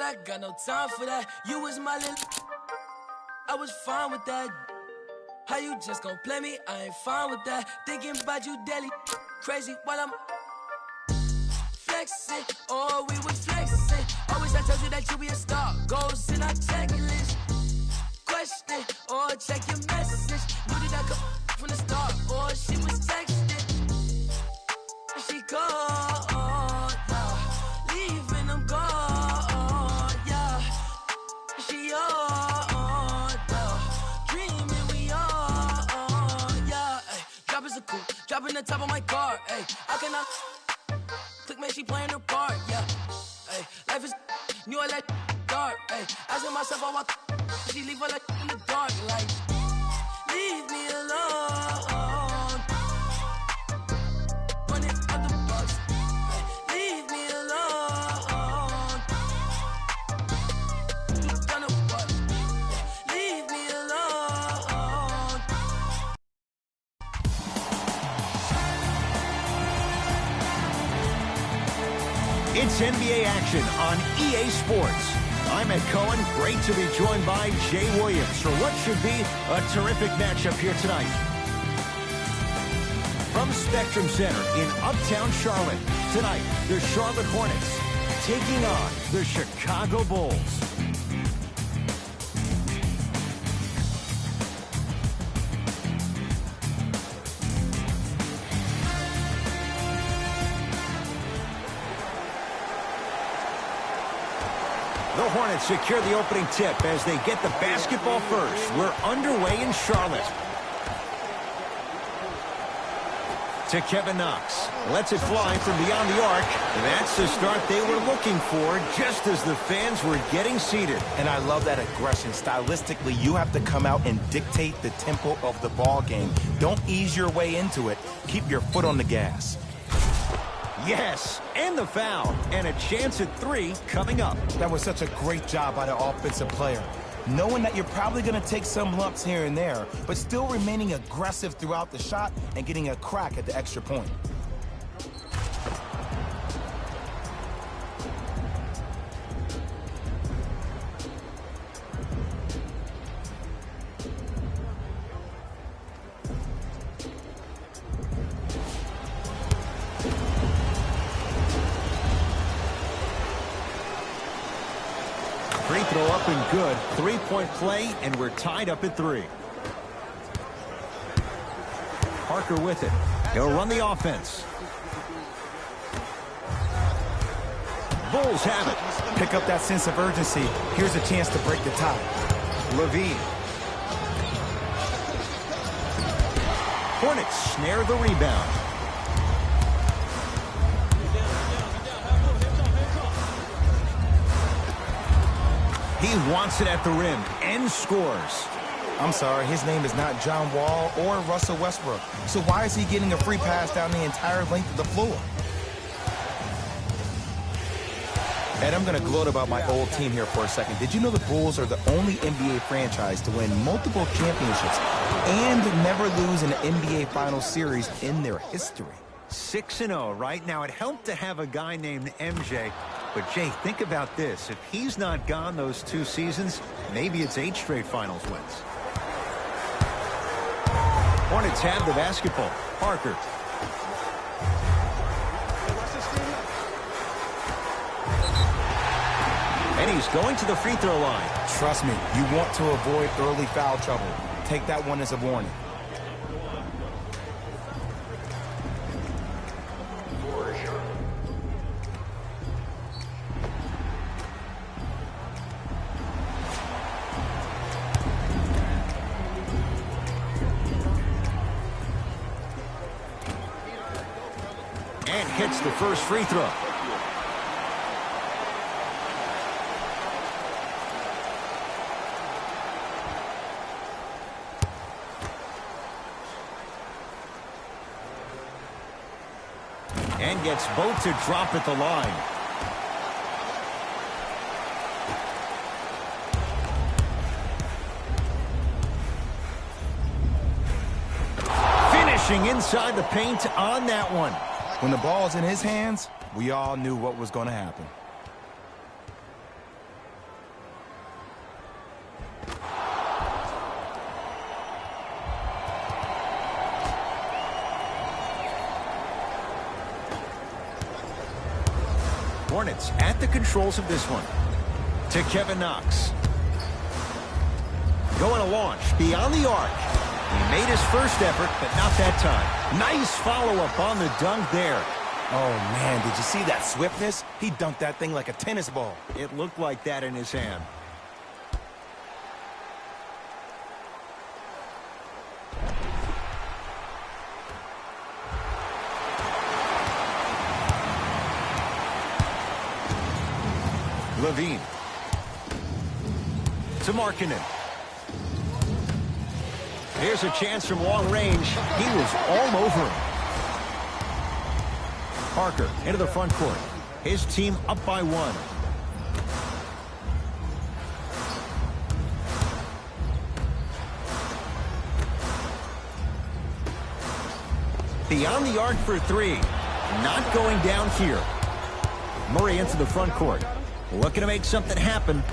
I got no time for that. You was my little, I was fine with that. How you just gon' play me? I ain't fine with that. Thinking about you daily, crazy while I'm flexing. Oh, we was flexing. Always I told you that you be a star. Goals in our checklist. Question or check your message. Knew that I come from the start. Or she was texting. She called, yeah. Leaving them gone, yeah. She on, yeah. Dreaming we on, yeah. Ay, drop is a coupe, dropping the top of my car. Ay, I cannot click, man, she playing her part, yeah. Ay, life is new, I like dark. Ay, asking myself, I want she leave her like in the dark, like leave me alone. Running up the bus, ay, leave me alone. You done a what? Leave me alone. It's NBA action on EA Sports. I'm Ed Cohen. Great to be joined by Jay Williams for what should be a terrific matchup here tonight. From Spectrum Center in Uptown Charlotte, tonight, the Charlotte Hornets taking on the Chicago Bulls. The Hornets secure the opening tip as they get the basketball first. We're underway in Charlotte. To Kevin Knox. Lets it fly from beyond the arc. That's the start they were looking for just as the fans were getting seated. And I love that aggression. Stylistically, you have to come out and dictate the tempo of the ball game. Don't ease your way into it. Keep your foot on the gas. Yes, and the foul, and a chance at three coming up. That was such a great job by the offensive player. Knowing that you're probably going to take some lumps here and there, but still remaining aggressive throughout the shot and getting a crack at the extra point. Free throw up and good. Three-point play, and we're tied up at 3. Parker with it. He'll run the offense. Bulls have it. Pick up that sense of urgency. Here's a chance to break the tie. Levine. Hornets snare the rebound. He wants it at the rim and scores. I'm sorry, his name is not John Wall or Russell Westbrook. So why is he getting a free pass down the entire length of the floor? Ed, I'm going to gloat about my old team here for a second. Did you know the Bulls are the only NBA franchise to win multiple championships and never lose an NBA Finals series in their history? 6-0 right now. It helped to have a guy named MJ. But, Jay, think about this. If he's not gone those 2 seasons, maybe it's 8 straight finals wins. Hornets have the basketball. Parker. And he's going to the free throw line. Trust me, you want to avoid early foul trouble. Take that one as a warning. And hits the first free throw. And gets both to drop at the line. Finishing inside the paint on that one. When the ball's in his hands, we all knew what was going to happen. Hornets at the controls of this one. To Kevin Knox. Going to launch beyond the arc. He made his first effort, but not that time. Nice follow-up on the dunk there. Oh, man, did you see that swiftness? He dunked that thing like a tennis ball. It looked like that in his hand. Levine. To Markkanen. Here's a chance from long range. He was all over him. Parker into the front court. His team up by 1. Beyond the arc for 3. Not going down here. Murray into the front court. Looking to make something happen.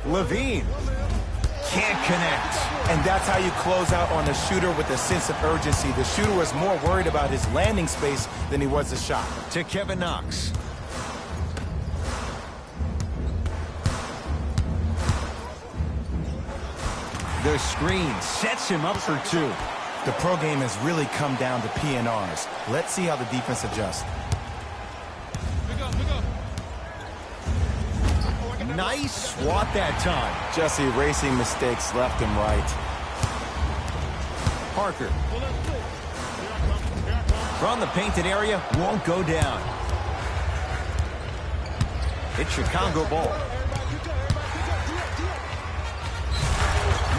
Levine. Can't connect. And that's how you close out on the shooter with a sense of urgency. The shooter was more worried about his landing space than he was the shot. To Kevin Knox. The screen sets him up for 2. The pro game has really come down to PNRs. Let's see how the defense adjusts. Nice swat that time. Just erasing mistakes left and right. Parker. From the painted area, won't go down. It's Chicago ball.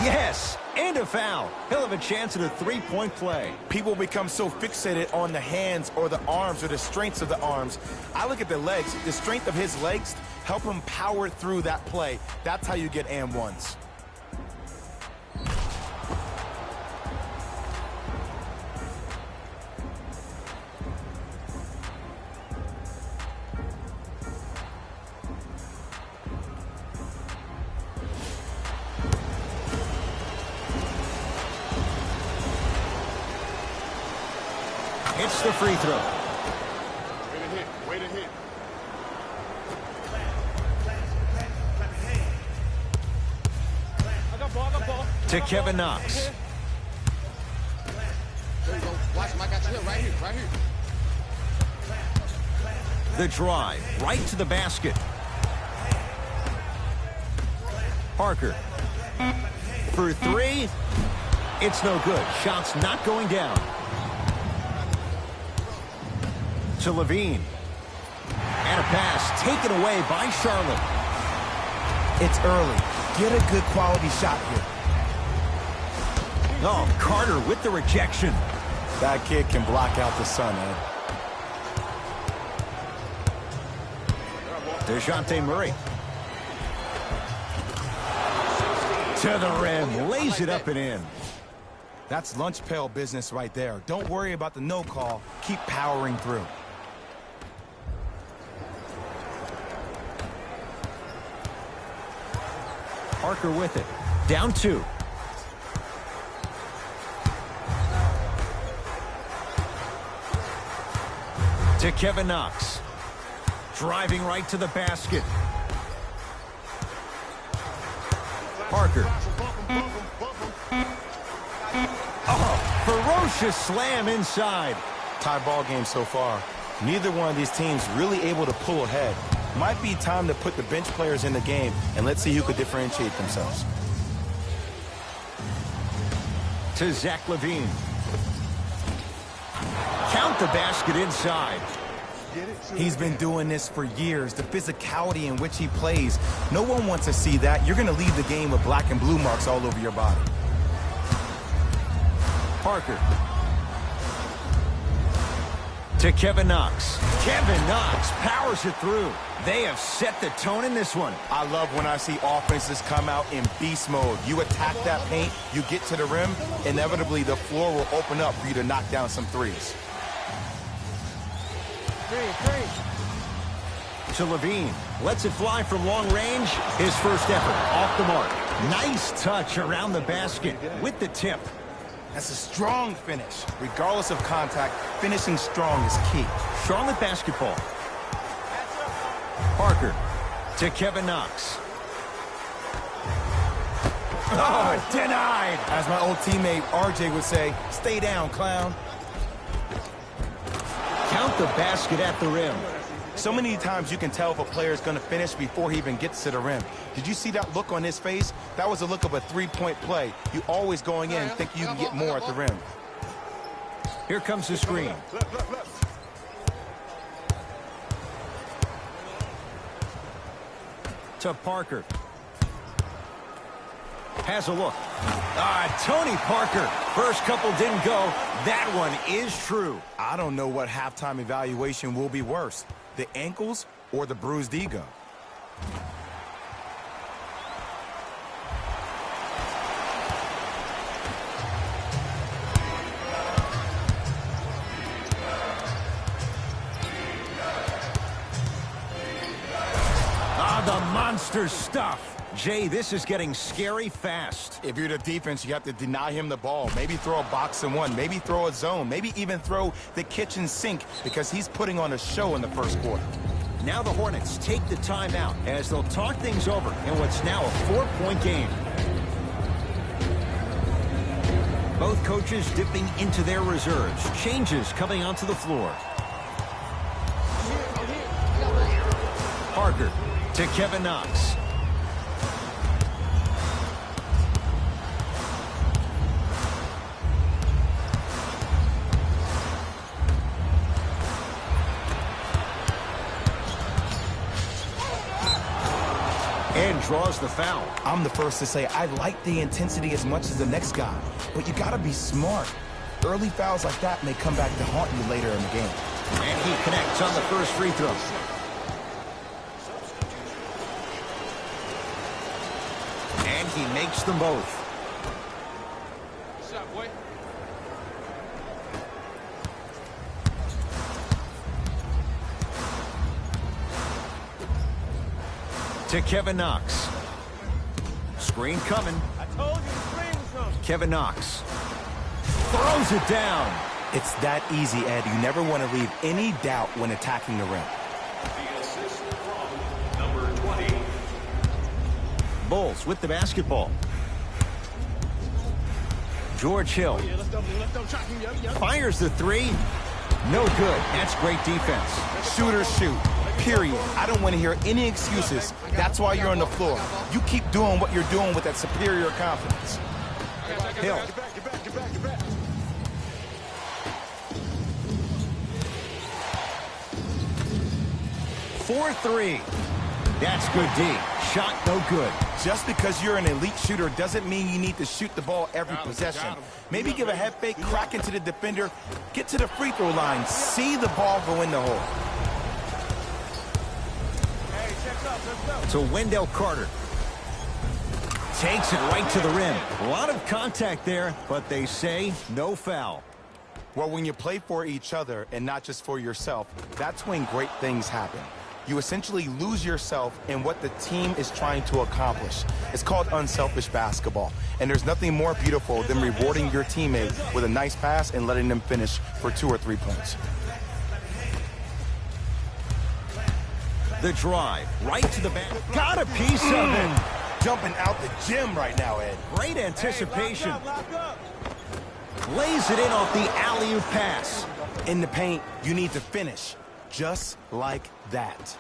Yes, and a foul. He'll have a chance at a 3-point play. People become so fixated on the hands or the arms or the strengths of the arms. I look at the legs. The strength of his legs help him power through that play. That's how you get and ones. It's the free throw. Way to hit. Way to hit. To Kevin Knox. There you go. Watch him. I got you here. Right here. Right here. The drive. Right to the basket. Parker. For 3. It's no good. Shot's not going down. To Levine. And a pass taken away by Charlotte. It's early. Get a good quality shot here. Oh, Carter with the rejection. That kid can block out the sun, Ed. DeJounte Murray. To the rim. Lays it up and in. That's lunch pail business right there. Don't worry about the no call. Keep powering through. Parker with it. Down 2. To Kevin Knox. Driving right to the basket. Parker. Oh, ferocious slam inside. Tie ball game so far. Neither one of these teams really able to pull ahead. Might be time to put the bench players in the game, and let's see who could differentiate themselves. To Zach Levine. Count the basket inside. He's been doing this for years. The physicality in which he plays. No one wants to see that. You're going to leave the game with black and blue marks all over your body. Parker. To Kevin Knox. Kevin Knox powers it through. They have set the tone in this one. I love when I see offenses come out in beast mode. You attack that paint, you get to the rim, inevitably the floor will open up for you to knock down some threes. To Levine. Lets it fly from long range. His first effort off the mark. Nice touch around the basket with the tip. That's a strong finish. Regardless of contact, finishing strong is key. Charlotte basketball. Parker to Kevin Knox. Oh, denied. As my old teammate RJ would say, stay down, clown. Count the basket at the rim. So many times you can tell if a player is going to finish before he even gets to the rim. Did you see that look on his face? That was a look of a three-point play. You always going in thinking you can get more at the rim. Here comes the screen. To Parker. Has a look. Tony Parker. First couple didn't go. That one is true. I don't know what halftime evaluation will be worse, the ankles or the bruised ego. The monster stuff. Jay, this is getting scary fast. If you're the defense, you have to deny him the ball. Maybe throw a box and one. Maybe throw a zone. Maybe even throw the kitchen sink because he's putting on a show in the first quarter. Now the Hornets take the timeout as they'll talk things over in what's now a 4-point game. Both coaches dipping into their reserves. Changes coming onto the floor. Parker to Kevin Knox. And draws the foul. I'm the first to say I like the intensity as much as the next guy, but you gotta be smart. Early fouls like that may come back to haunt you later in the game. And he connects on the first free throw. And he makes them both. What's up, boy? To Kevin Knox. Screen coming. I told you the screen was coming. Kevin Knox throws it down. It's that easy, Ed. You never want to leave any doubt when attacking the rim. The assist from number 20. Bulls with the basketball. George Hill fires the three. No good. That's great defense. Shooters shoot. Period. I don't want to hear any excuses. That's why you're on the floor. You keep doing what you're doing with that superior confidence. Hill. Get back, get back, get back, get back. 4-3. That's good D. Shot no good. Just because you're an elite shooter doesn't mean you need to shoot the ball every possession. Maybe give a head fake, crack into the defender, get to the free throw line, see the ball go in the hole. Hey, check up, let's go. To Wendell Carter. Takes it right to the rim. A lot of contact there, but they say no foul. Well, when you play for each other and not just for yourself, that's when great things happen. You essentially lose yourself in what the team is trying to accomplish. It's called unselfish basketball. And there's nothing more beautiful than rewarding your teammate with a nice pass and letting them finish for 2 or 3 points. The drive, right to the back. Got a piece of it. Jumping out the gym right now, Ed. Great anticipation. Hey, lock up. Lays it in off the alley-oop pass. In the paint, you need to finish. Just like that.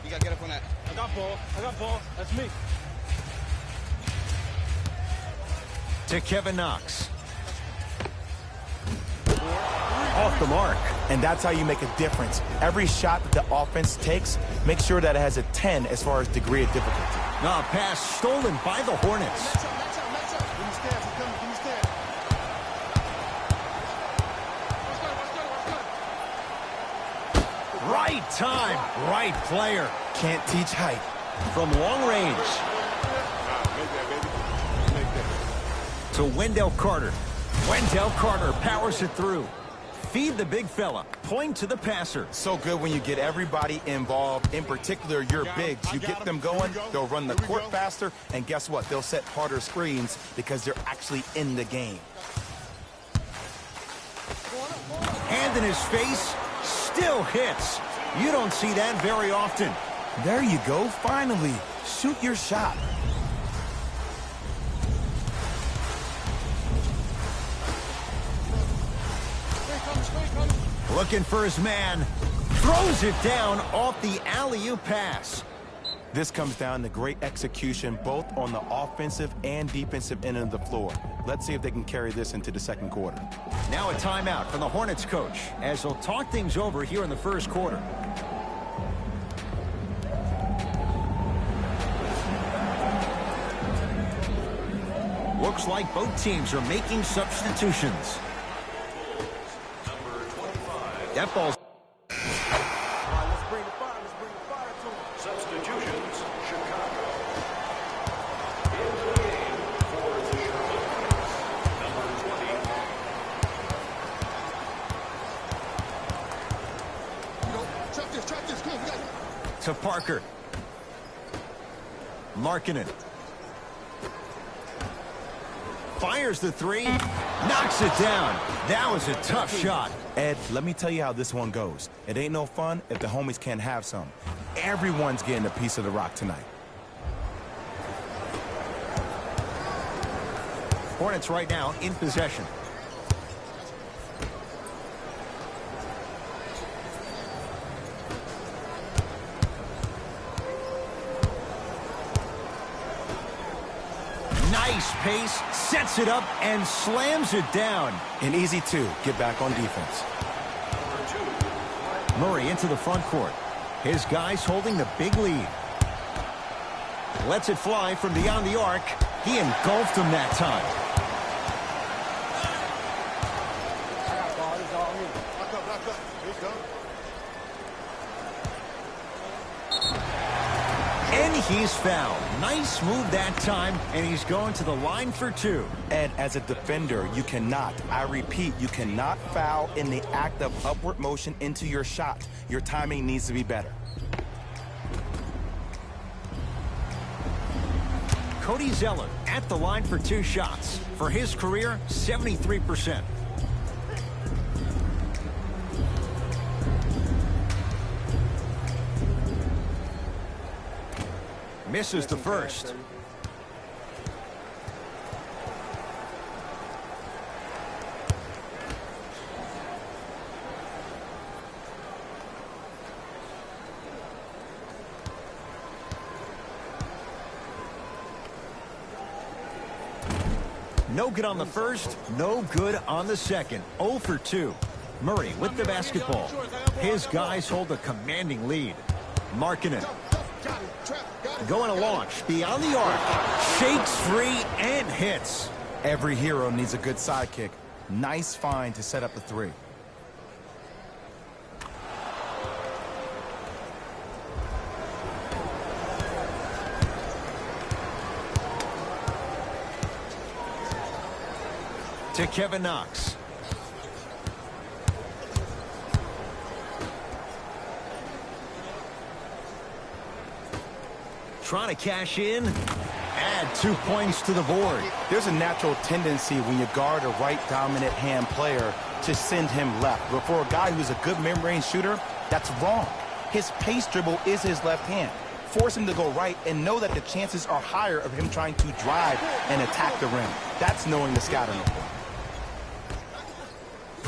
You gotta get up on that. I got ball. I got ball. That's me. To Kevin Knox. Off the mark. And that's how you make a difference. Every shot that the offense takes, make sure that it has a 10 as far as degree of difficulty. Pass stolen by the Hornets. Match up, match up, match up. Give me stabs, he's coming, give me stabs. What's good, what's good, what's good? Right time, right player. Can't teach height. From long range. Make that, baby. Make that. To Wendell Carter. Wendell Carter powers it through. Feed the big fella. Point to the passer. So good when you get everybody involved, in particular your bigs. You get them going, they'll run the court faster, and guess what? They'll set harder screens because they're actually in the game. Hand in his face, still hits. You don't see that very often. There you go, finally. Shoot your shot. Looking for his man. Throws it down off the alley-oop pass. This comes down to great execution both on the offensive and defensive end of the floor. Let's see if they can carry this into the second quarter. Now a timeout from the Hornets coach as they'll talk things over here in the first quarter. Looks like both teams are making substitutions. That ball's... Let's bring the fire to him. Substitutions, Chicago. Into the game for the Charlotte Hornets, number 20. Trap this, come on, we got it. To Parker. Markkanen. Fires the three. Knocks it down. That was a tough shot. Ed, let me tell you how this one goes. It ain't no fun if the homies can't have some. Everyone's getting a piece of the rock tonight. Hornets right now in possession. Nice pace, sets it up, and slams it down. An easy two, get back on defense. Murray into the front court. His guys holding the big lead. Lets it fly from beyond the arc. He engulfed him that time. Back up. Here you go. And he's fouled. Nice move that time, and he's going to the line for two. Ed, as a defender, you cannot, I repeat, you cannot foul in the act of upward motion into your shot. Your timing needs to be better. Cody Zeller at the line for two shots. For his career, 73%. Misses the first. No good on the first, no good on the second. 0 for 2. Murray with the basketball. His guys hold a commanding lead. Markkanen. Going to launch beyond the arc. Shakes free and hits. Every hero needs a good sidekick. Nice find to set up the three. To Kevin Knox. Trying to cash in. Add 2 points to the board. There's a natural tendency when you guard a right dominant hand player to send him left. But for a guy who's a good mid-range shooter, that's wrong. His pace dribble is his left hand. Force him to go right and know that the chances are higher of him trying to drive and attack the rim. That's knowing the scouting report.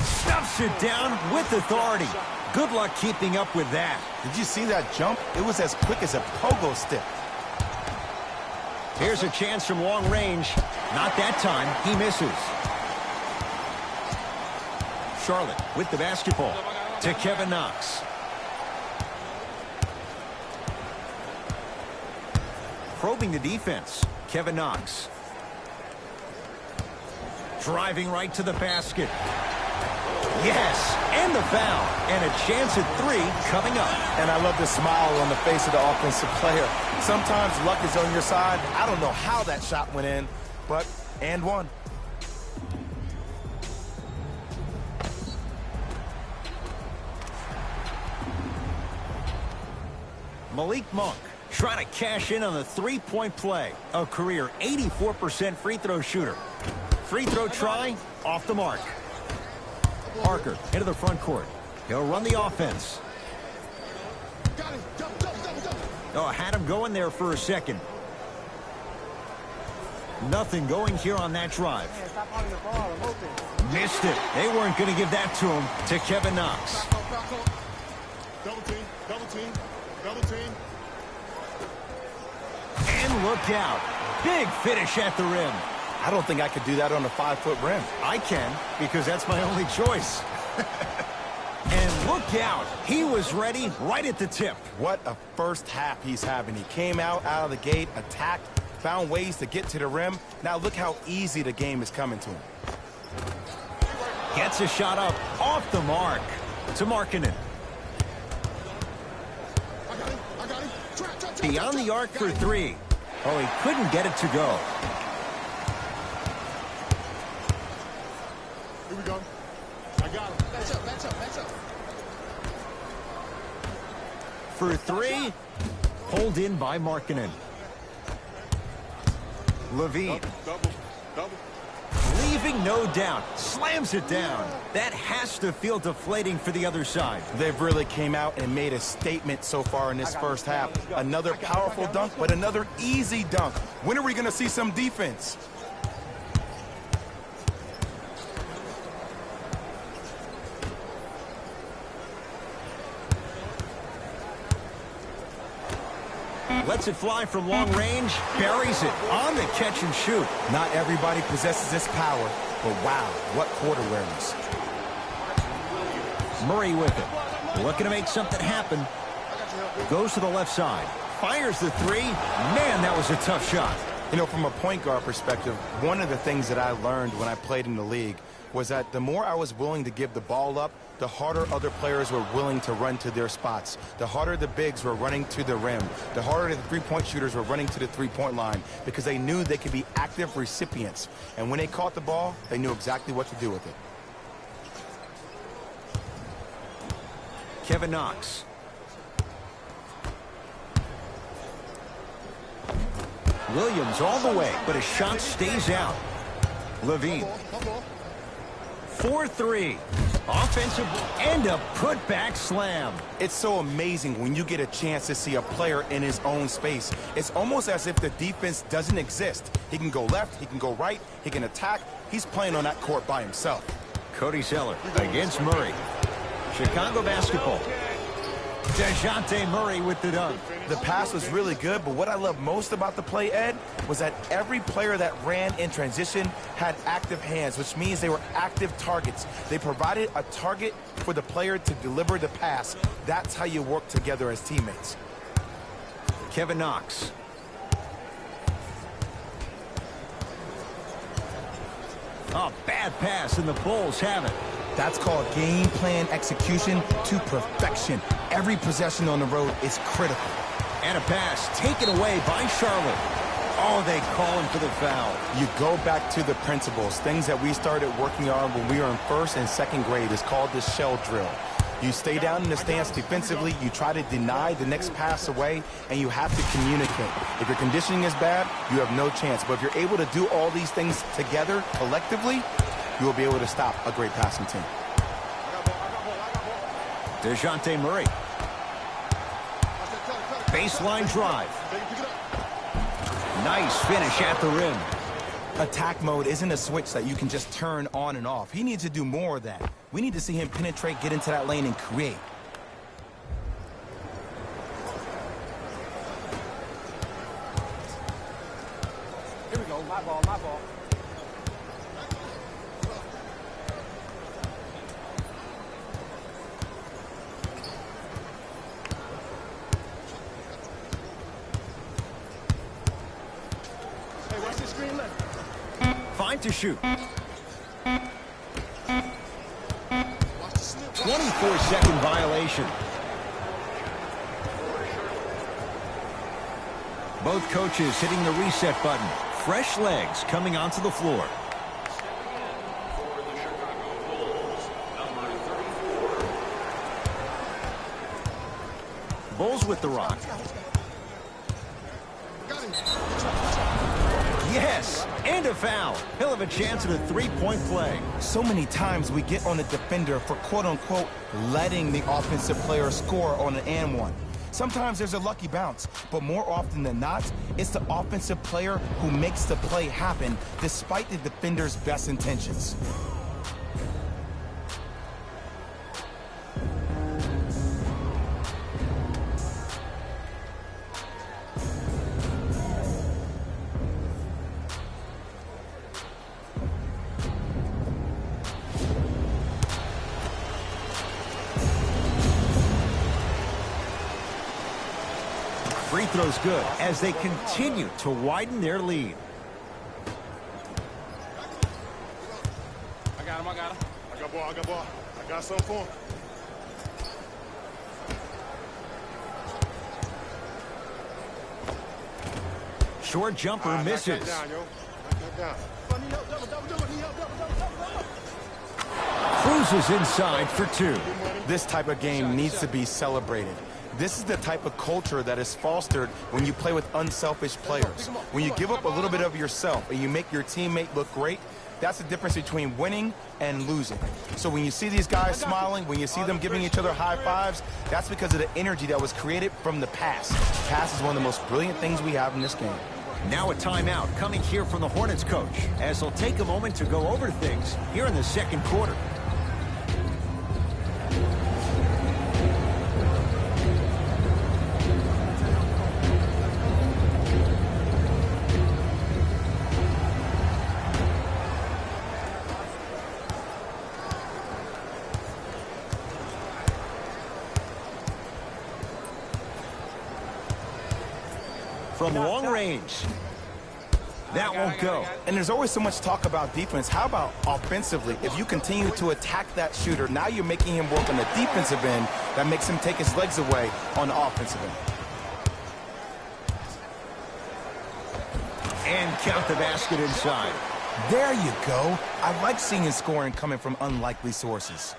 Stuffs it down with authority. Good luck keeping up with that. Did you see that jump? It was as quick as a pogo stick. Here's a chance from long range. Not that time. He misses. Charlotte with the basketball. To Kevin Knox. Probing the defense. Kevin Knox. Driving right to the basket. Yes, and the foul. And a chance at 3 coming up. And I love the smile on the face of the offensive player. Sometimes luck is on your side. I don't know how that shot went in, but and one. Malik Monk trying to cash in on the three-point play. A career 84% free throw shooter. Free throw try off the mark. Parker into the front court. He'll run the offense. Oh, had him going there for a second. Nothing going here on that drive. Missed it. They weren't going to give that to him, to Kevin Knox. Double team, double team, double team. And look out. Big finish at the rim. I don't think I could do that on a 5-foot rim. I can, because that's my only choice. And look out. He was ready right at the tip. What a first half he's having. He came out of the gate, attacked, found ways to get to the rim. Now look how easy the game is coming to him. Gets a shot up off the mark to Markkanen. I got him. Trap. Beyond the arc for three. Oh, he couldn't get it to go. Here we go. I got him. Match up. For three, pulled in by Markkanen. Levine. Double. Leaving no doubt. Slams it down. That has to feel deflating for the other side. They've really came out and made a statement so far in this first half. Another powerful dunk, but another easy dunk. When are we going to see some defense? Lets it fly from long range. Buries it on the catch and shoot. Not everybody possesses this power, but wow, what court awareness. Murray with it. Looking to make something happen. Goes to the left side. Fires the three. Man, that was a tough shot. You know, from a point guard perspective, one of the things that I learned when I played in the league was that the more I was willing to give the ball up, the harder other players were willing to run to their spots. The harder the bigs were running to the rim. The harder the three-point shooters were running to the three-point line because they knew they could be active recipients. And when they caught the ball, they knew exactly what to do with it. Kevin Knox. Williams all the way, but his shot stays out. Levine. 4-3. Offensive and a putback slam. It's so amazing when you get a chance to see a player in his own space. It's almost as if the defense doesn't exist. He can go left, he can go right, he can attack. He's playing on that court by himself. Cody Zeller against Murray. Chicago basketball. DeJounte Murray with the dunk. The pass was really good, but what I love most about the play, Ed, was that every player that ran in transition had active hands, which means they were active targets. They provided a target for the player to deliver the pass. That's how you work together as teammates. Kevin Knox. A bad pass, and the Bulls have it. That's called game plan execution to perfection. Every possession on the road is critical. And a pass taken away by Charlotte. Oh, they call him for the foul. You go back to the principles, things that we started working on when we were in first and second grade. It's called the shell drill. You stay down in the stance defensively, you try to deny the next pass away, and you have to communicate. If your conditioning is bad, you have no chance. But if you're able to do all these things together, collectively, you will be able to stop a great passing team. DeJounte Murray. Baseline drive. Nice finish at the rim. Attack mode isn't a switch that you can just turn on and off. He needs to do more of that. We need to see him penetrate, get into that lane, and create. Here we go. My ball. Hey, watch the screen left. 5 to shoot. 24-second violation. Both coaches hitting the reset button. Fresh legs coming onto the floor. For the Chicago Bulls, number 34. Bulls with the rock. And a foul. He'll have a chance at a three-point play. So many times we get on the defender for quote-unquote letting the offensive player score on an and one. Sometimes there's a lucky bounce, but more often than not, it's the offensive player who makes the play happen despite the defender's best intentions. Free throw's good as they continue to widen their lead. I got him. I got ball. I got something for him. Short jumper misses. Cruises inside for two. This type of game needs to be celebrated. This is the type of culture that is fostered when you play with unselfish players. When you give up a little bit of yourself and you make your teammate look great, that's the difference between winning and losing. So when you see these guys smiling, when you see them giving each other high fives, that's because of the energy that was created from the pass. Pass is one of the most brilliant things we have in this game. Now a timeout coming here from the Hornets coach as he'll take a moment to go over things here in the second quarter. From long range. That won't go. And there's always so much talk about defense. How about offensively? If you continue to attack that shooter, now you're making him work on the defensive end. That makes him take his legs away on the offensive end. And count the basket inside. There you go. I like seeing scoring coming from unlikely sources.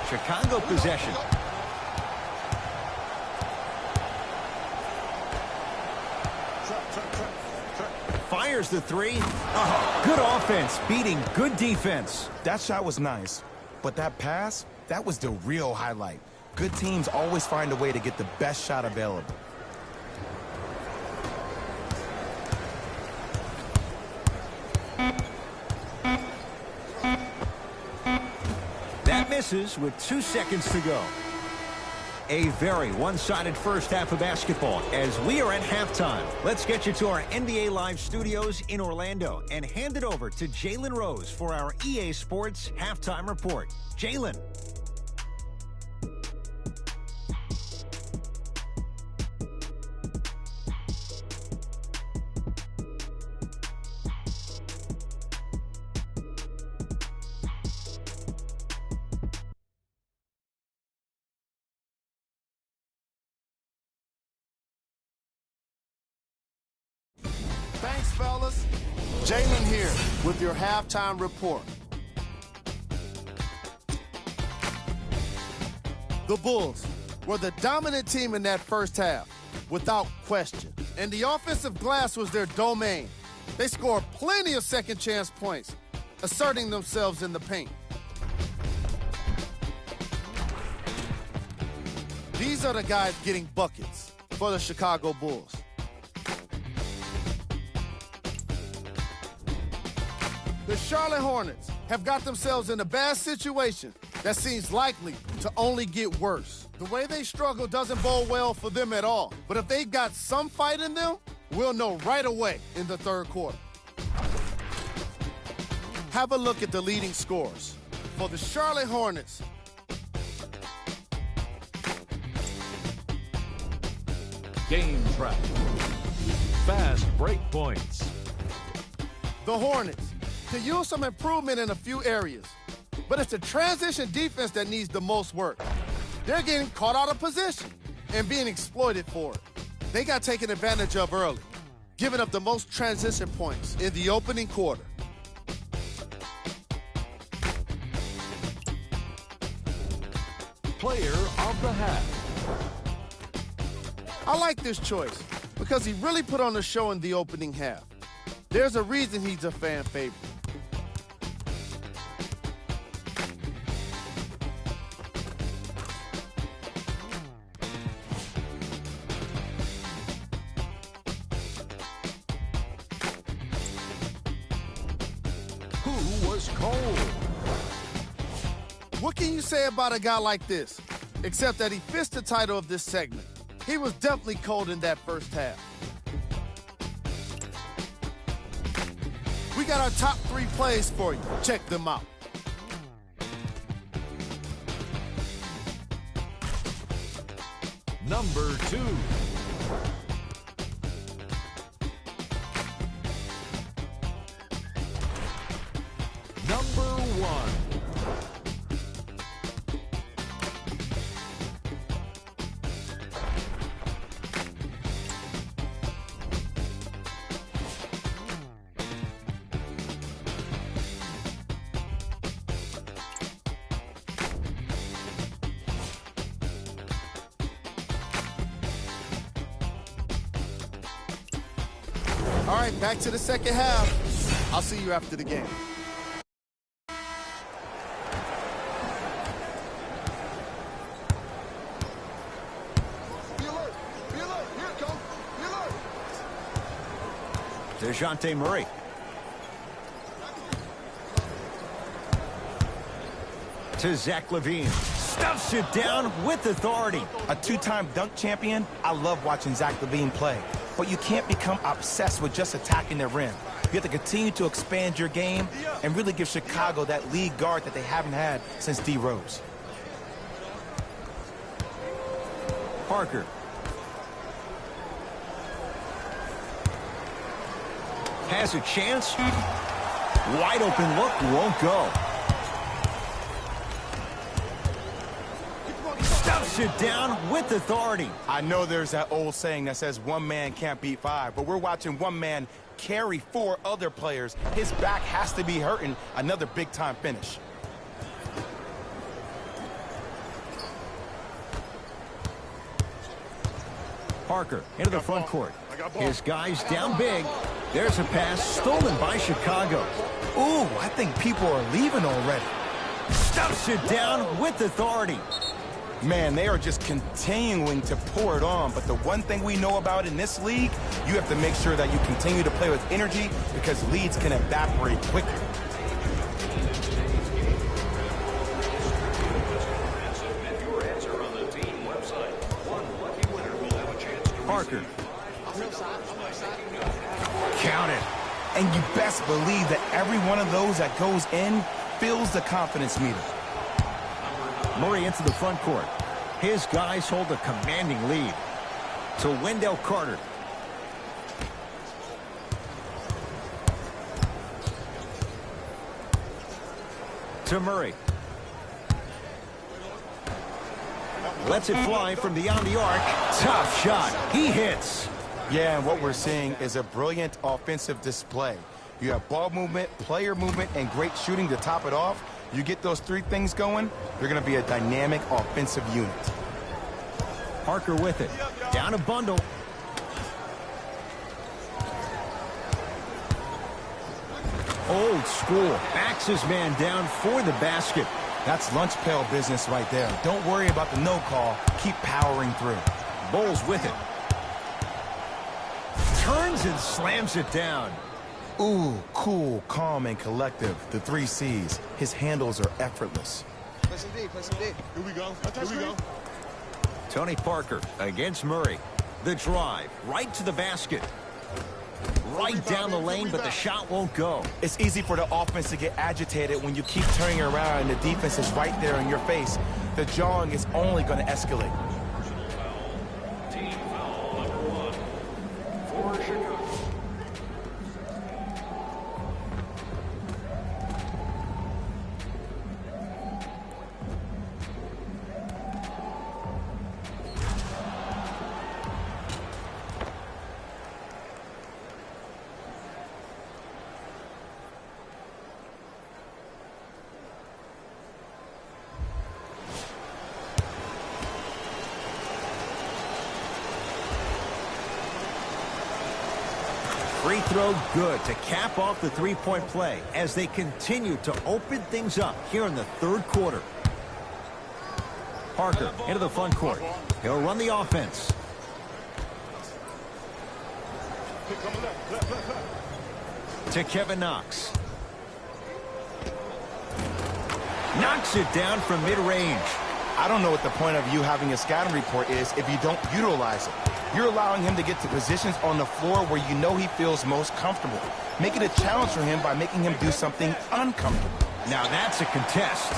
Chicago possession. Fires the three. Oh, good offense beating good defense. That shot was nice, but that pass, that was the real highlight. Good teams always find a way to get the best shot available. That misses with 2 seconds to go. A very one-sided first half of basketball as we are at halftime. Let's get you to our NBA Live studios in Orlando and hand it over to Jalen Rose for our EA Sports Halftime Report. Jalen. Thanks, fellas. Jalen here with your halftime report. The Bulls were the dominant team in that first half, without question. And the offensive glass was their domain. They scored plenty of second-chance points, asserting themselves in the paint. These are the guys getting buckets for the Chicago Bulls. The Charlotte Hornets have got themselves in a bad situation that seems likely to only get worse. The way they struggle doesn't bode well for them at all. But if they've got some fight in them, we'll know right away in the third quarter. Have a look at the leading scorers. For the Charlotte Hornets, Game track. Fast break points. the Hornets could use some improvement in a few areas, but it's the transition defense that needs the most work. They're getting caught out of position and being exploited for it. They got taken advantage of early, giving up the most transition points in the opening quarter. Player of the half. I like this choice because he really put on a show in the opening half. There's a reason he's a fan favorite. Who was cold? What can you say about a guy like this? Except that he fits the title of this segment. He was definitely cold in that first half. We got our top 3 plays for you. Check them out. Number 2. Number 1. All right, back to the second half. I'll see you after the game. Be alert. Be alert. Here it comes. Be alert. DeJounte Murray. To Zach LaVine. Stuffs it down with authority. A 2-time dunk champion, I love watching Zach LaVine play. But you can't become obsessed with just attacking the rim. You have to continue to expand your game and really give Chicago that lead guard that they haven't had since D. Rose. Parker. Has a chance. Wide open look, won't go. Stuffs it down with authority. I know there's that old saying that says one man can't beat 5, but we're watching one man carry 4 other players. His back has to be hurting. Another big-time finish. Parker into the front court. His guys down big. There's a pass stolen by Chicago. Ooh, I think people are leaving already. Stuffs it down with authority. Man, they are just continuing to pour it on. But the one thing we know about in this league, you have to make sure that you continue to play with energy because leads can evaporate quickly. Parker. Count it. And you best believe that every one of those that goes in fills the confidence meter. Murray into the front court. His guys hold a commanding lead. To Wendell Carter. To Murray. Lets it fly from beyond the arc. Tough shot. He hits. Yeah, and what we're seeing is a brilliant offensive display. You have ball movement, player movement, and great shooting to top it off. You get those 3 things going, you're going to be a dynamic offensive unit. Parker with it. Down a bundle. Old school. Backs his man down for the basket. That's lunch pail business right there. Don't worry about the no call. Keep powering through. Bowles with it. Turns and slams it down. Ooh, cool, calm, and collective. The 3 C's. His handles are effortless. Play some D, play some D. Here we go. Here we go. Tony Parker against Murray. The drive right to the basket. Right down the lane, but the shot won't go. It's easy for the offense to get agitated when you keep turning around and the defense is right there in your face. The jawing is only going to escalate. Team foul number 1 for Chicago. throw good to cap off the three-point play as they continue to open things up here in the third quarter. Parker into the front court. He'll run the offense. To Kevin Knox. Knocks it down from mid-range. I don't know what the point of you having a scouting report is if you don't utilize it. You're allowing him to get to positions on the floor where you know he feels most comfortable. Make it a challenge for him by making him do something uncomfortable. Now that's a contest.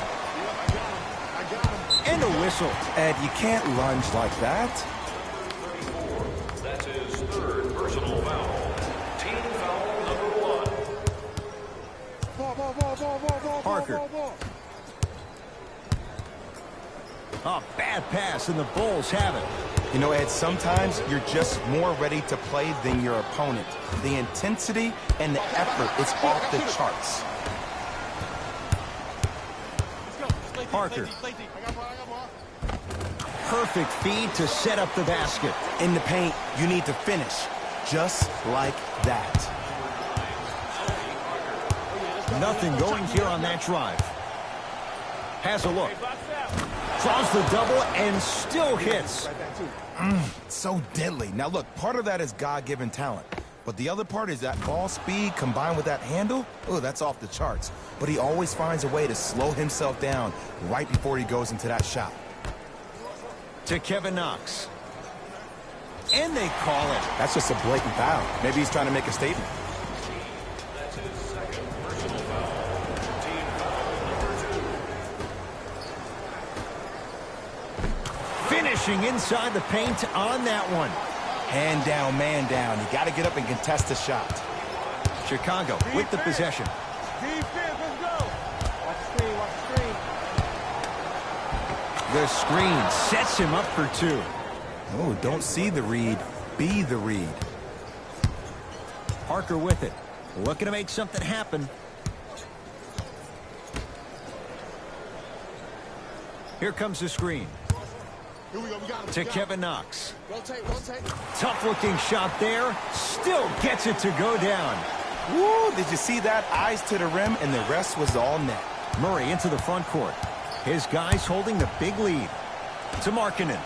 And a whistle. Ed, you can't lunge like that. That's his third personal foul. Team foul number 1. Parker. A bad pass, and the Bulls have it. You know, Ed, sometimes you're just more ready to play than your opponent. The intensity and the effort is off the charts. Parker. Perfect feed to set up the basket. In the paint, you need to finish just like that. Nothing going here on that drive. Has a look. Draws the double and still hits. So deadly. Now look, part of that is God-given talent. But the other part is that ball speed combined with that handle. Oh, that's off the charts. But he always finds a way to slow himself down right before he goes into that shot. To Kevin Knox. And they call it. That's just a blatant foul. Maybe he's trying to make a statement. That's his second personal foul. Team foul number 2. Finishing inside the paint on that one. Hand down, man down. You got to get up and contest the shot. Chicago with the possession. Defense, let's go. Watch the screen, watch the screen. The screen sets him up for two. Oh, don't see the read. Be the read. Parker with it. Looking to make something happen. Here comes the screen. Here we go. We got him. To Kevin Knox. Rotate. Tough looking shot there. Still gets it to go down. Woo, did you see that? Eyes to the rim, and the rest was all net. Murray into the front court. His guys holding the big lead. To Markkanen.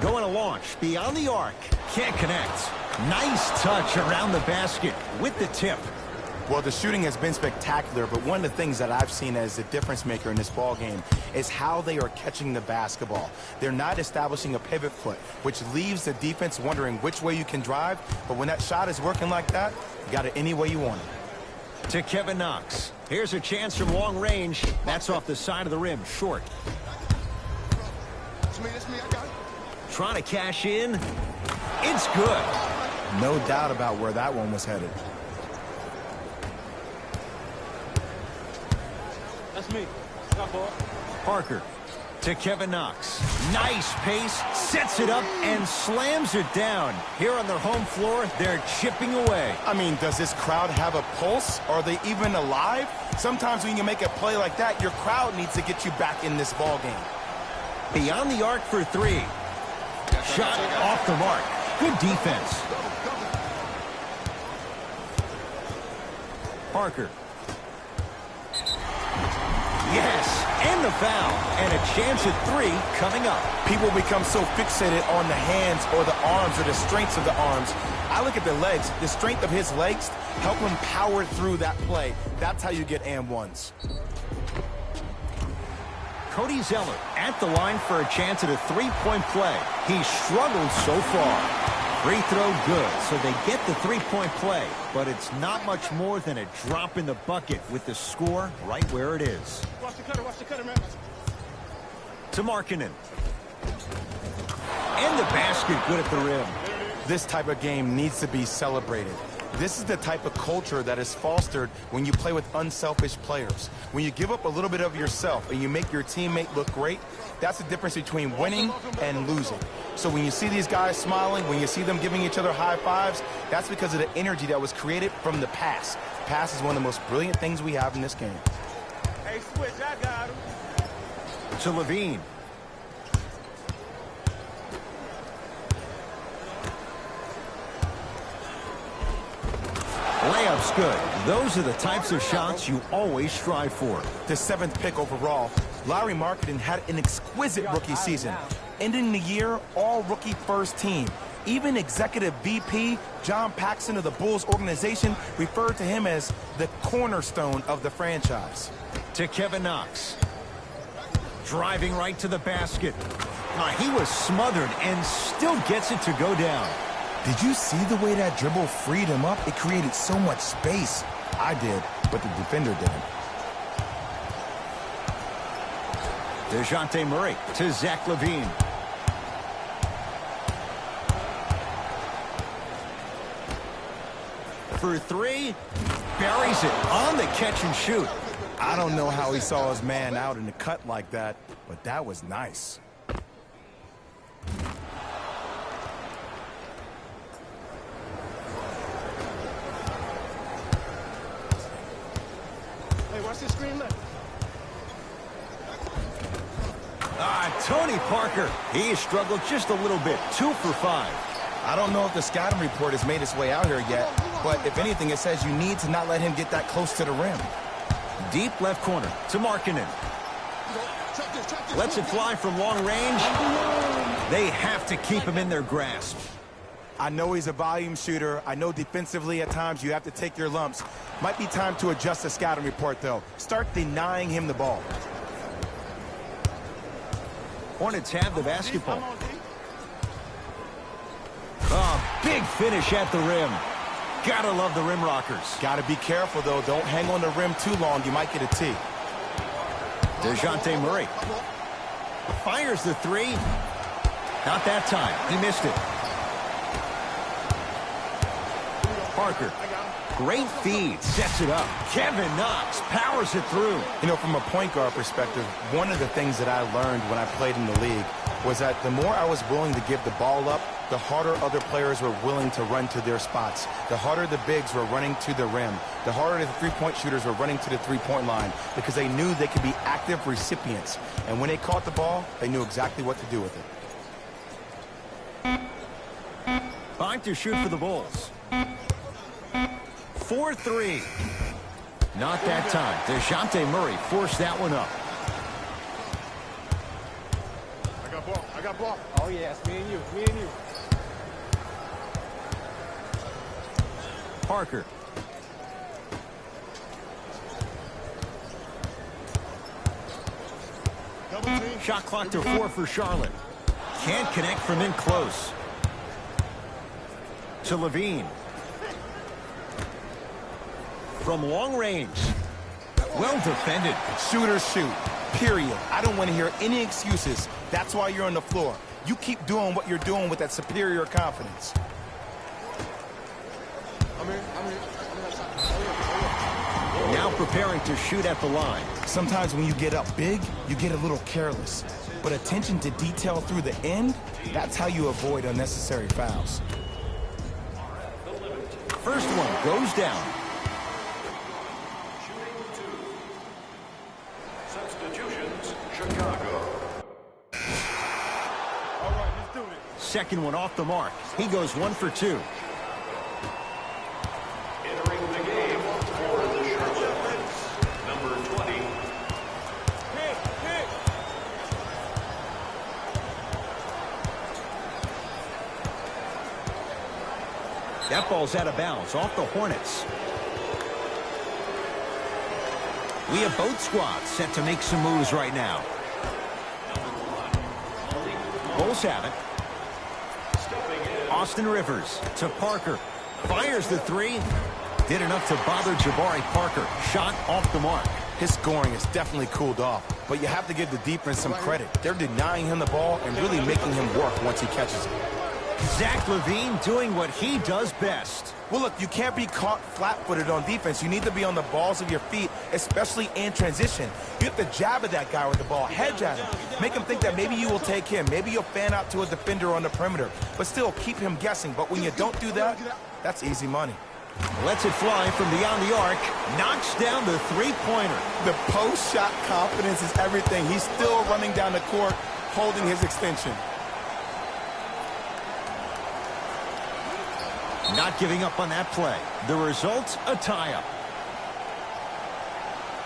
Going to launch beyond the arc. Can't connect. Nice touch around the basket with the tip. Well, the shooting has been spectacular, but one of the things that I've seen as the difference maker in this ball game is how they are catching the basketball. They're not establishing a pivot foot, which leaves the defense wondering which way you can drive, but when that shot is working like that, you got it any way you want it. To Kevin Knox. Here's a chance from long range. That's off the side of the rim, short. That's me. I got it. Trying to cash in. It's good. No doubt about where that one was headed. That's me. Got ball. Parker to Kevin Knox. Nice pace, sets it up, and slams it down. Here on their home floor, they're chipping away. I mean, does this crowd have a pulse? Are they even alive? Sometimes when you make a play like that, your crowd needs to get you back in this ball game. Beyond the arc for three. Shot off the mark. Good defense. Parker. Yes, and the foul. And a chance at three coming up. People become so fixated on the hands or the arms or the strengths of the arms. I look at the legs. The strength of his legs help him power through that play. That's how you get and ones. Cody Zeller at the line for a chance at a three-point play. He struggled so far. Free throw good, so they get the three-point play. But it's not much more than a drop in the bucket with the score right where it is. Watch the cutter, man. To Markkanen. And the basket good at the rim. This type of game needs to be celebrated. This is the type of culture that is fostered when you play with unselfish players. When you give up a little bit of yourself and you make your teammate look great, that's the difference between winning and losing. So when you see these guys smiling, when you see them giving each other high fives, that's because of the energy that was created from the pass. Pass is one of the most brilliant things we have in this game. Hey, switch, I got him. To Levine. Layup's good. Those are the types of shots you always strive for. The 7th pick overall, Lauri Markkanen had an exquisite rookie season. Ending the year, all-rookie first team. Even Executive VP John Paxson of the Bulls organization referred to him as the cornerstone of the franchise. To Kevin Knox. Driving right to the basket. He was smothered and still gets it to go down. Did you see the way that dribble freed him up? It created so much space. I did, but the defender didn't. DeJounte Murray to Zach LaVine. For three, buries it on the catch and shoot. I don't know how he saw his man out in the cut like that, but that was nice. Hey, watch this screen left. Tony Parker. He has struggled just a little bit. 2 for 5. I don't know if the scouting report has made its way out here yet, but if anything, it says you need to not let him get that close to the rim. Deep left corner to Markkanen. Lets it fly from long range. They have to keep him in their grasp. I know he's a volume shooter. I know defensively at times you have to take your lumps. Might be time to adjust the scouting report, though. Start denying him the ball. Hornets have the basketball. Big finish at the rim. Gotta love the rim rockers. Gotta be careful, though. Don't hang on the rim too long. You might get a tee. DeJounte Murray. Fires the three. Not that time. He missed it. Parker. Great feed. Sets it up. Kevin Knox powers it through. You know, from a point guard perspective, one of the things that I learned when I played in the league was that the more I was willing to give the ball up, the harder other players were willing to run to their spots. The harder the bigs were running to the rim. The harder the three-point shooters were running to the three-point line because they knew they could be active recipients. And when they caught the ball, they knew exactly what to do with it. 5 to shoot for the Bulls. 4-3. Not that time. DeJounte Murray forced that one up. I got ball. Oh, yeah, it's me and you. Me and you. Parker. Shot clock to 4 for Charlotte. Can't connect from in close. To Levine. From long range. Well defended. Shooters shoot. Period. I don't want to hear any excuses. That's why you're on the floor. You keep doing what you're doing with that superior confidence. Now preparing to shoot at the line. Sometimes when you get up big, you get a little careless. But attention to detail through the end, that's how you avoid unnecessary fouls. First one goes down. Substitutions, Chicago. All right, let's do it. Second one off the mark. He goes 1 for 2. Entering the game for the Charlotte Hornets, number 20. Hit. That ball's out of bounds off the Hornets. We have both squads set to make some moves right now. Bulls have it. Austin Rivers to Parker. Fires the three. Did enough to bother Jabari Parker. Shot off the mark. His scoring has definitely cooled off, but you have to give the defense some credit. They're denying him the ball and really making him work once he catches it. Zach LaVine doing what he does best. Well, look, you can't be caught flat-footed on defense. You need to be on the balls of your feet, especially in transition. You have to jab at that guy with the ball, hedge at him. Make him think that maybe you will take him. Maybe you'll fan out to a defender on the perimeter, but still keep him guessing. But when you don't do that, that's easy money. Lets it fly from beyond the arc. Knocks down the three-pointer. The post-shot confidence is everything. He's still running down the court, holding his extension. Not giving up on that play. The result, a tie-up.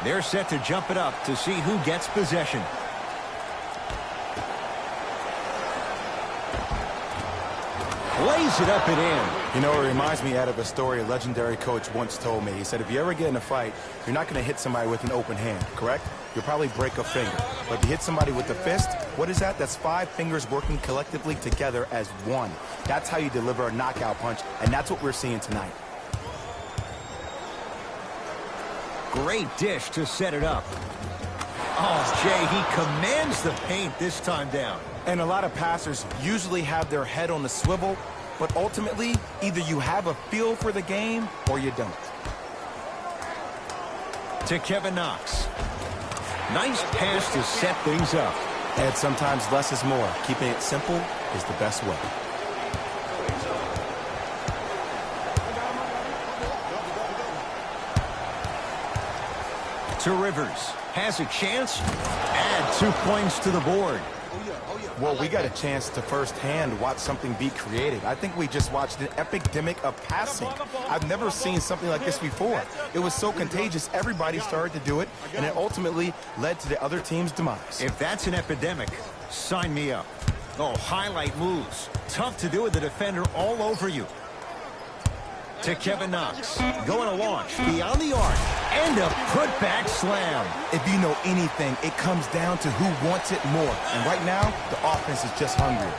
They're set to jump it up to see who gets possession. Lays it up and in. You know, it reminds me of a story a legendary coach once told me. He said, if you ever get in a fight, you're not going to hit somebody with an open hand, correct? You'll probably break a finger. But if you hit somebody with a fist, what is that? That's 5 fingers working collectively together as one. That's how you deliver a knockout punch, and that's what we're seeing tonight. Great dish to set it up. Oh, Jay, he commands the paint this time down. And a lot of passers usually have their head on the swivel, but ultimately, either you have a feel for the game or you don't. To Kevin Knox. Nice pass to set things up. And sometimes less is more. Keeping it simple is the best way. To Rivers. Has a chance. Add 2 points to the board. Well, we got a chance to firsthand watch something be created. I think we just watched an epidemic of passing. I've never seen something like this before. It was so contagious, everybody started to do it, and it ultimately led to the other team's demise. If that's an epidemic, sign me up. Oh, highlight moves. Tough to do with the defender all over you. To Kevin Knox. Going to launch beyond the arc. And a putback slam. If you know anything, it comes down to who wants it more. And right now, the offense is just hungry.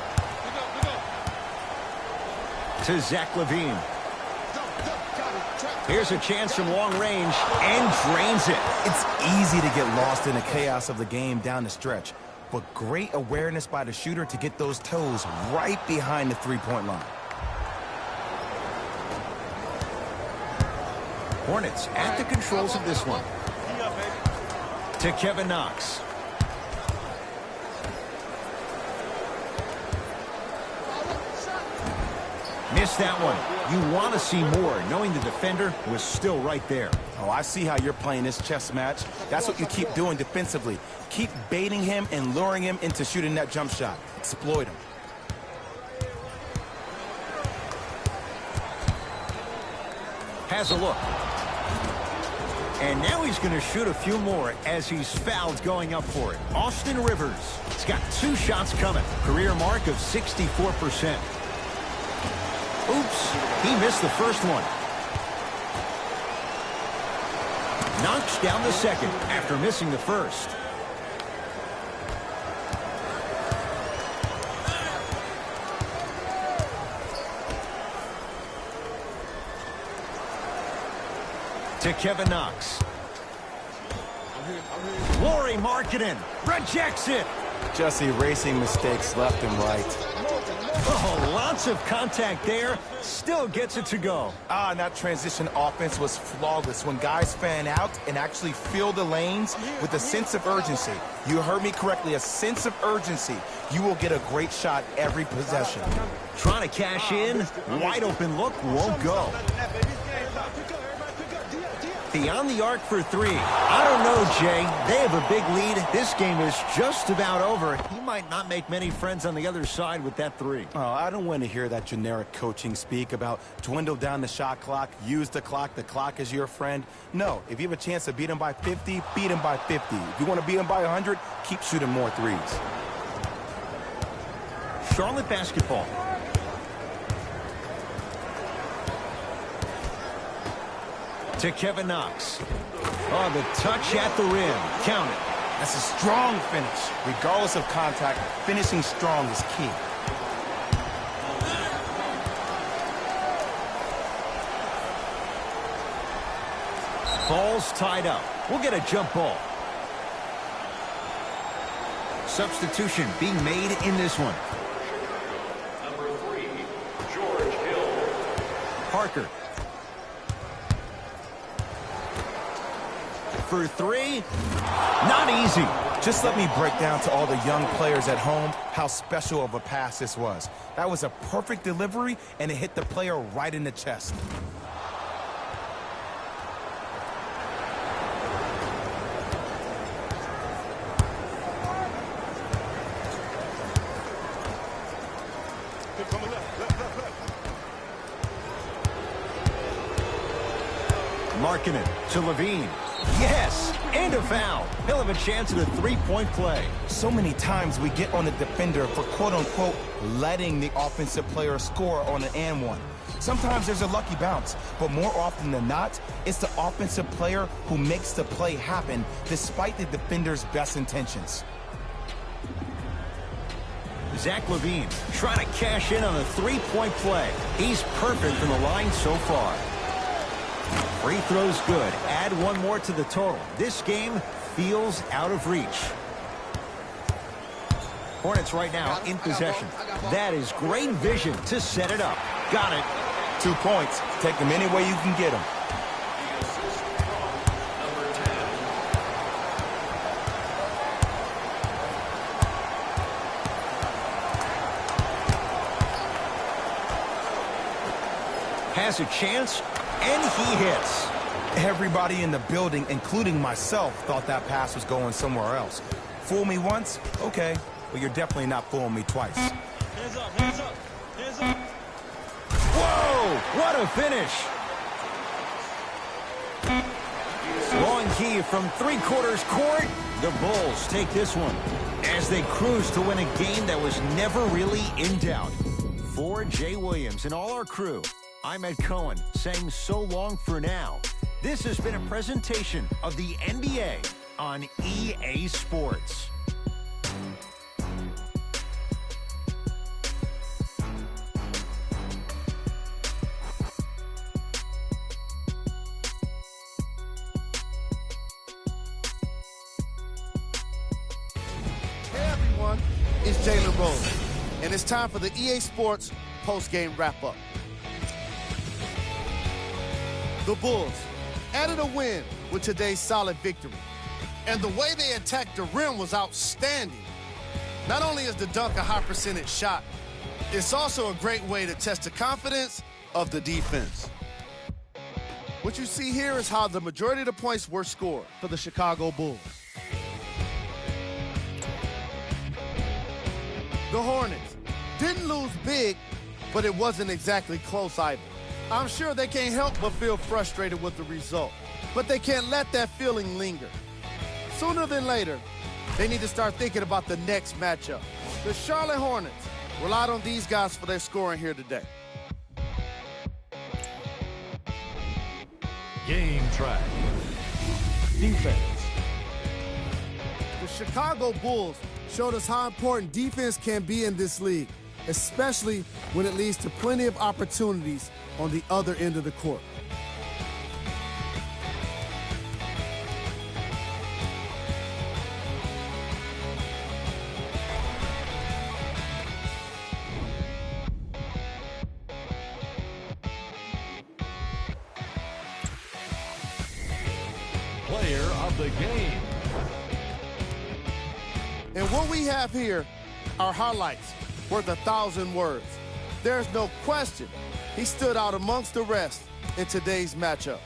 To Zach LaVine. Here's a chance from long range and drains it. It's easy to get lost in the chaos of the game down the stretch. But great awareness by the shooter to get those toes right behind the three-point line. Hornets at the controls of this one. To Kevin Knox. Missed that one. You want to see more, knowing the defender was still right there. Oh, I see how you're playing this chess match. That's what you keep doing defensively. Keep baiting him and luring him into shooting that jump shot. Exploit him. Has a look. And now he's going to shoot a few more as he's fouled going up for it. Austin Rivers. He's got 2 shots coming. Career mark of 64%. Oops, he missed the first one. Knocks down the second after missing the first. To Kevin Knox. Lauri Markkanen rejects it. Just erasing mistakes left and right. Oh, lots of contact there. Still gets it to go. And that transition offense was flawless when guys fan out and actually fill the lanes with a sense of urgency. You heard me correctly, a sense of urgency. You will get a great shot every possession. Trying to cash in. Wide open look won't go. Beyond the arc for 3. I don't know, Jay. They have a big lead. This game is just about over. He might not make many friends on the other side with that 3. Oh, I don't want to hear that generic coaching speak about dwindle down the shot clock, use the clock is your friend. No, if you have a chance to beat him by 50, beat him by 50. If you want to beat him by 100, keep shooting more threes. Charlotte basketball. To Kevin Knox. Oh, the touch at the rim. Count it. That's a strong finish. Regardless of contact, finishing strong is key. Ball's tied up. We'll get a jump ball. Substitution being made in this one. Number 3, George Hill. Parker. For 3. Not easy. Just let me break down to all the young players at home how special of a pass this was. That was a perfect delivery, and it hit the player right in the chest. Coming left. Marking it to Levine. Yes, and a foul. He'll have a chance at a three-point play. So many times we get on the defender for quote-unquote letting the offensive player score on an and one. Sometimes there's a lucky bounce, but more often than not, it's the offensive player who makes the play happen despite the defender's best intentions. Zach LaVine trying to cash in on a three-point play. He's perfect from the line so far. Free throw's good. Add one more to the total. This game feels out of reach. Hornets right now in possession. That is great vision to set it up. Got it. 2 points. Take them any way you can get them. The assist from number 10. Has a chance, and he hits. Everybody in the building, including myself, thought that pass was going somewhere else. Fool me once? Okay. But you're definitely not fooling me twice. Hands up, hands up, hands up. Whoa, what a finish. Long key from three-quarters court. The Bulls take this one as they cruise to win a game that was never really in doubt. For Jay Williams and all our crew, I'm Ed Cohen saying so long for now. This has been a presentation of the NBA on EA Sports. Hey everyone, it's Jalen Rose, and it's time for the EA Sports post-game wrap-up. The Bulls added a win with today's solid victory, and the way they attacked the rim was outstanding. Not only is the dunk a high percentage shot, it's also a great way to test the confidence of the defense. What you see here is how the majority of the points were scored for the Chicago Bulls. The Hornets didn't lose big, but it wasn't exactly close either. I'm sure they can't help but feel frustrated with the result, but they can't let that feeling linger. Sooner than later, they need to start thinking about the next matchup. The Charlotte Hornets relied on these guys for their scoring here today. Game track. Defense. The Chicago Bulls showed us how important defense can be in this league, especially when it leads to plenty of opportunities on the other end of the court. Player of the game. And what we have here are highlights worth 1,000 words. There's no question he stood out amongst the rest in today's matchup.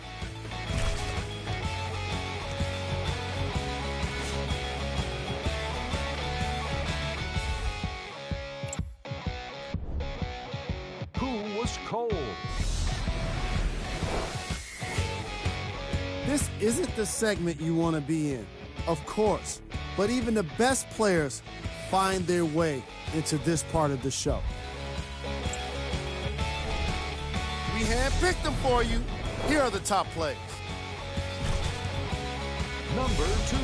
Who was cold? This isn't the segment you want to be in, of course, but even the best players find their way into this part of the show. We handpicked them for you. Here are the top plays. Number 2.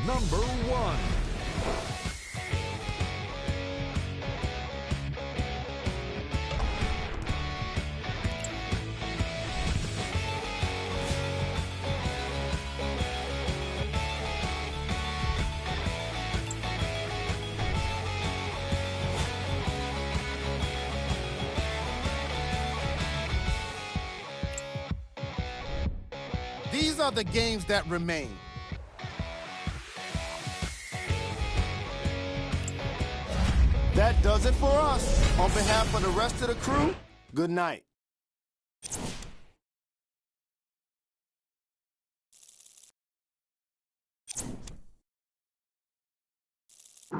Number 1. These are the games that remain. That does it for us. On behalf of the rest of the crew, good night. We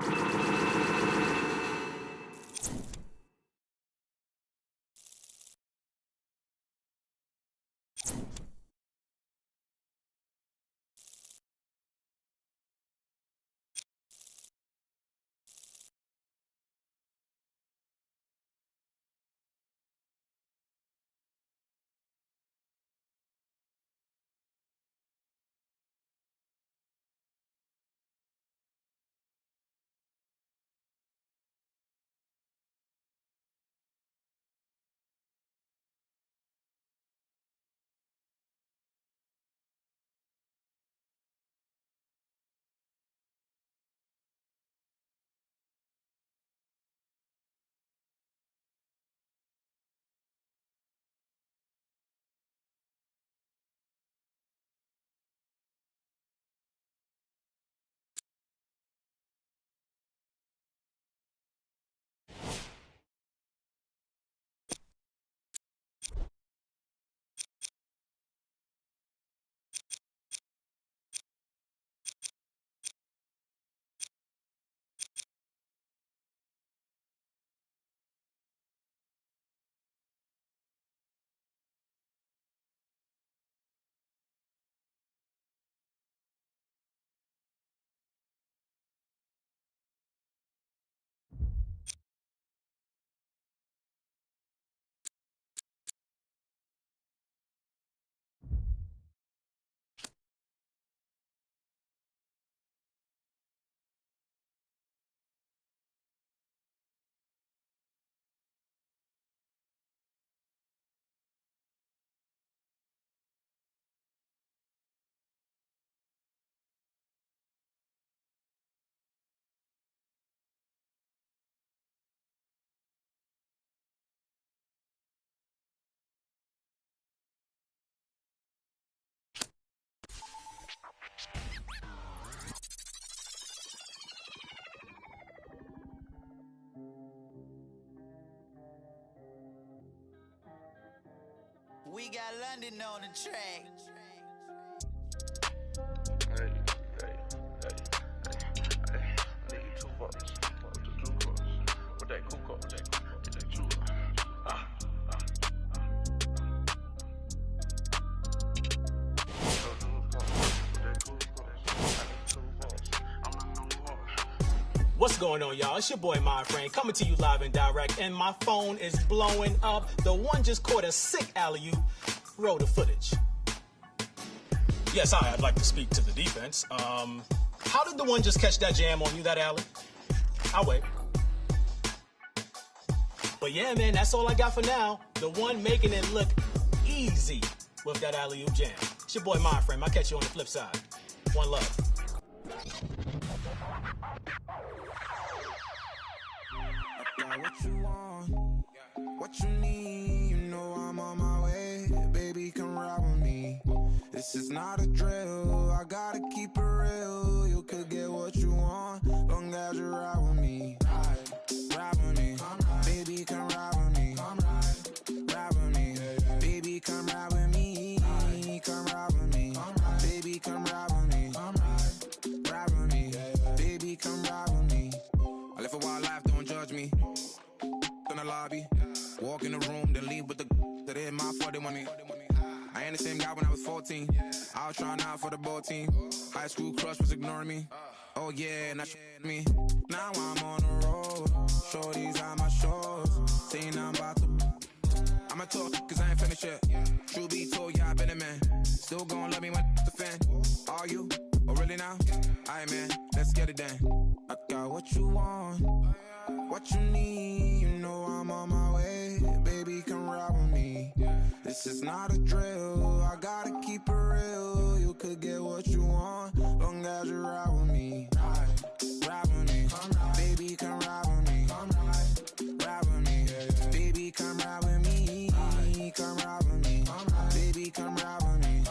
got London on the track. What's going on, y'all? It's your boy, my friend, coming to you live and direct, and my phone is blowing up. The one just caught a sick alley-oop. Roll the footage. Yes, hi, I'd like to speak to the defense. How did the one just catch that jam on you, that alley? I'll wait. But yeah, man, that's all I got for now. The one making it look easy with that alley-oop jam. It's your boy, my friend. I'll catch you on the flip side. One love. What you want, what you need, you know I'm on my way. Baby, come ride with me. This is not a drill, I gotta keep it real. You could get what you want, long as you ride with me. Ride with me, baby, come ride with me. Ride with me, baby, come ride with me. Come ride with me, baby, come ride with me. Ride with me, baby, come ride with me. I live a wild life, don't judge me. In the lobby, walk in the room, then leave with the that hit my 40 want me. I ain't the same guy when I was 14. I was trying out for the ball team. High school crush was ignoring me. Oh yeah, now me. Now I'm on the road. Shorties on my shores. Saying I'm about to. I'ma talk cause I ain't finished yet. True be told, yeah, I been a man. Still gon' love me when the fan. Are you? Oh really now? Aight man, let's get it then. I got what you want, what you need, you know I'm on my way. Baby, come ride with me. This is not a drill, I gotta keep it real. You could get what you want, long as you ride with me. Ride with me, baby, come ride with me. Ride with me, baby, come ride with me. Come ride with me, baby, come ride with me.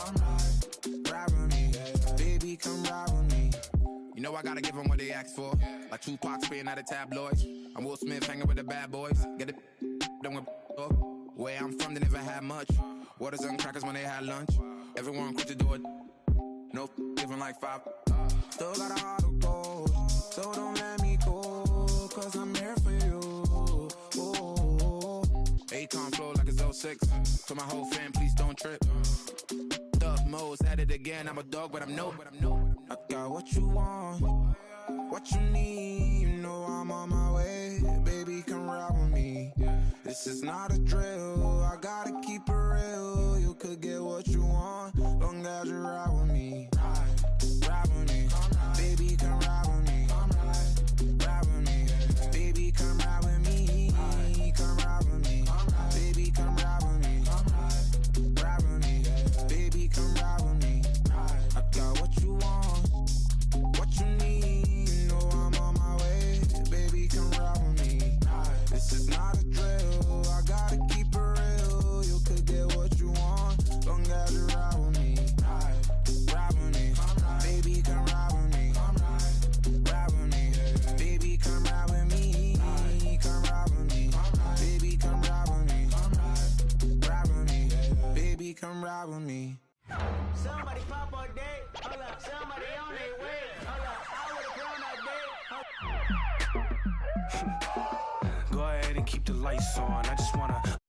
Ride with me, baby, come ride with me. You know I gotta give them what they ask for. Like Tupac spitting at the tabloids. I'm Will Smith hanging with the bad boys. Get it, done with where I'm from, they never had much. Waters and crackers when they had lunch. Everyone quick to do it. No giving like 5. Still got a heart of gold, so don't let me cause I'm here for you. Akon flow like it's 06. To my whole fam, please don't trip. Dub modes, at it again. I'm a dog, but I'm no. I got what you want, what you need. You know I'm on my way. Baby, come ride with me. This is not a drill. I gotta keep it real. You could get what you want, long as you ride with me. Ride with me. Baby, come ride with me. Ride with me. Baby, come ride with me. Come ride with me. Baby, come ride with me. Ride with me. Baby, come ride with me. I got what you want, what you need. You know I'm on my way. Baby, come ride with me. This is not a drill. I gotta keep it real. You could get what you want, long as you ride with me. Ride with me. Baby, come ride with me. Ride with me. Baby, come ride with me. Come ride with me. Baby, come ride with me. Ride with me. Baby, come ride with me. Somebody pop on date. Hold up. Somebody on their way. Hold up. I would've grown that day. Go ahead and keep the lights on. I just wanna